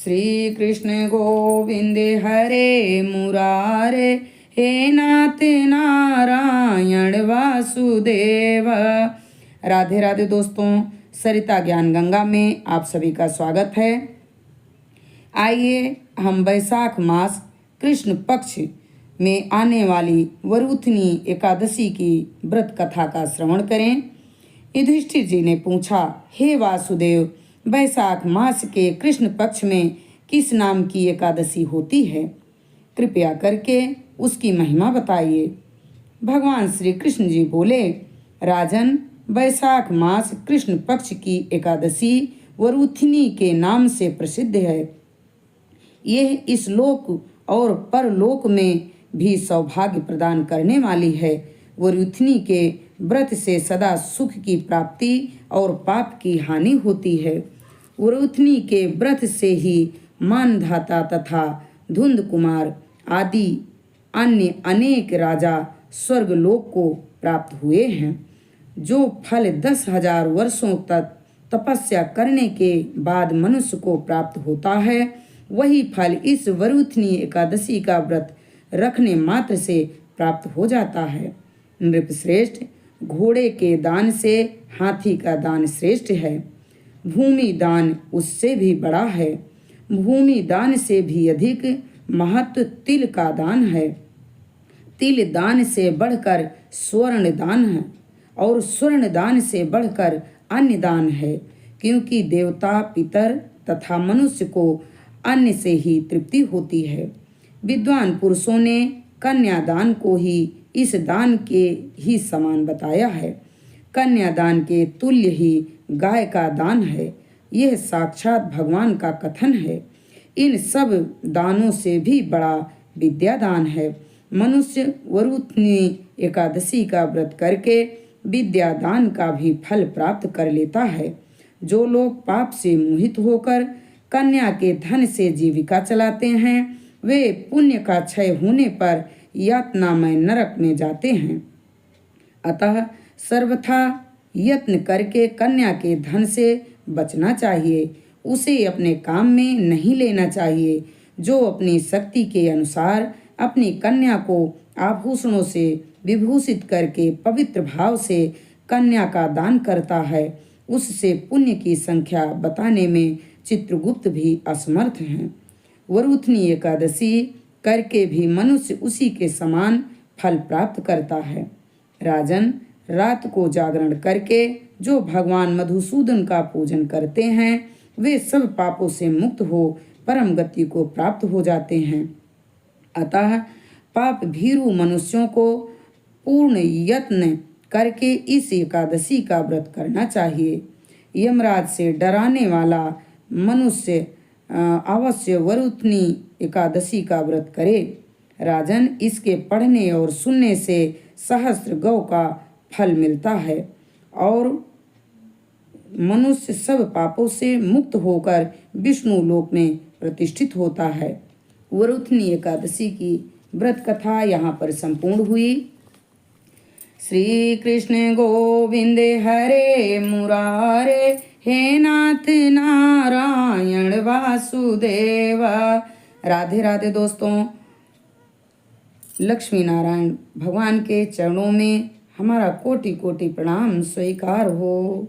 श्री कृष्ण गोविंद हरे मुरारे, हे नाथ नारायण वासुदेव। राधे राधे दोस्तों, सरिता ज्ञान गंगा में आप सभी का स्वागत है। आइए हम वैशाख मास कृष्ण पक्ष में आने वाली वरुथनी एकादशी की व्रत कथा का श्रवण करें। युधिष्ठिर जी ने पूछा, हे वासुदेव, वैशाख मास के कृष्ण पक्ष में किस नाम की एकादशी होती है? कृपया करके उसकी महिमा बताइए। भगवान श्री कृष्ण जी बोले, राजन, वैशाख मास कृष्ण पक्ष की एकादशी वरुथनी के नाम से प्रसिद्ध है। यह इस लोक और परलोक में भी सौभाग्य प्रदान करने वाली है। वरुथनी के व्रत से सदा सुख की प्राप्ति और पाप की हानि होती है। वरुथनी के व्रत से ही मानधाता तथा धुंध कुमार आदि अन्य अनेक राजा स्वर्गलोक को प्राप्त हुए हैं। जो फल 10,000 वर्षों तक तपस्या करने के बाद मनुष्य को प्राप्त होता है, वही फल इस वरुथनी एकादशी का व्रत रखने मात्र से प्राप्त हो जाता है। नृपश्रेष्ठ, घोड़े के दान से हाथी का दान श्रेष्ठ है। भूमि दान उससे भी बड़ा है। भूमि दान से भी अधिक महत्व तिल का दान है। तिल दान से बढ़कर स्वर्ण दान है और स्वर्ण दान से बढ़कर अन्य दान है, क्योंकि देवता, पितर तथा मनुष्य को अन्न से ही तृप्ति होती है। विद्वान पुरुषों ने कन्यादान को ही इस दान के ही समान बताया है। कन्यादान के तुल्य ही गाय का दान है। यह साक्षात भगवान का कथन है। इन सब दानों से भी बड़ा विद्यादान है। मनुष्य वरुथनी एकादशी का व्रत करके विद्यादान का भी फल प्राप्त कर लेता है। जो लोग पाप से मोहित होकर कन्या के धन से जीविका चलाते हैं, वे पुण्य का क्षय होने पर यातनामय नरक में जाते हैं। अतः सर्वथा यत्न करके कन्या के धन से बचना चाहिए। उसे अपने काम में नहीं लेना चाहिए। जो अपनी शक्ति के अनुसार अपनी कन्या को आभूषणों से विभूषित करके पवित्र भाव से कन्या का दान करता है, उससे पुण्य की संख्या बताने में चित्रगुप्त भी असमर्थ हैं। वरुथनी एकादशी करके भी मनुष्य उसी के समान फल प्राप्त करता है। राजन, रात को जागरण करके जो भगवान मधुसूदन का पूजन करते हैं, वे सब पापों से मुक्त हो परम गति को प्राप्त हो जाते हैं। अतः पाप भीरु मनुष्यों को पूर्ण यत्न करके इस एकादशी का व्रत करना चाहिए। यमराज से डराने वाला मनुष्य अवश्य वरुथनी एकादशी का व्रत करे। राजन, इसके पढ़ने और सुनने से सहस्त्र गौ का फल मिलता है और मनुष्य सब पापों से मुक्त होकर विष्णु लोक में प्रतिष्ठित होता है। वरुथनी एकादशी की व्रत कथा यहाँ पर संपूर्ण हुई। श्री कृष्ण गोविंद हरे मुरारे, हे नाथ नारायण वासुदेव। राधे राधे दोस्तों, लक्ष्मी नारायण भगवान के चरणों में हमारा कोटि कोटि प्रणाम स्वीकार हो।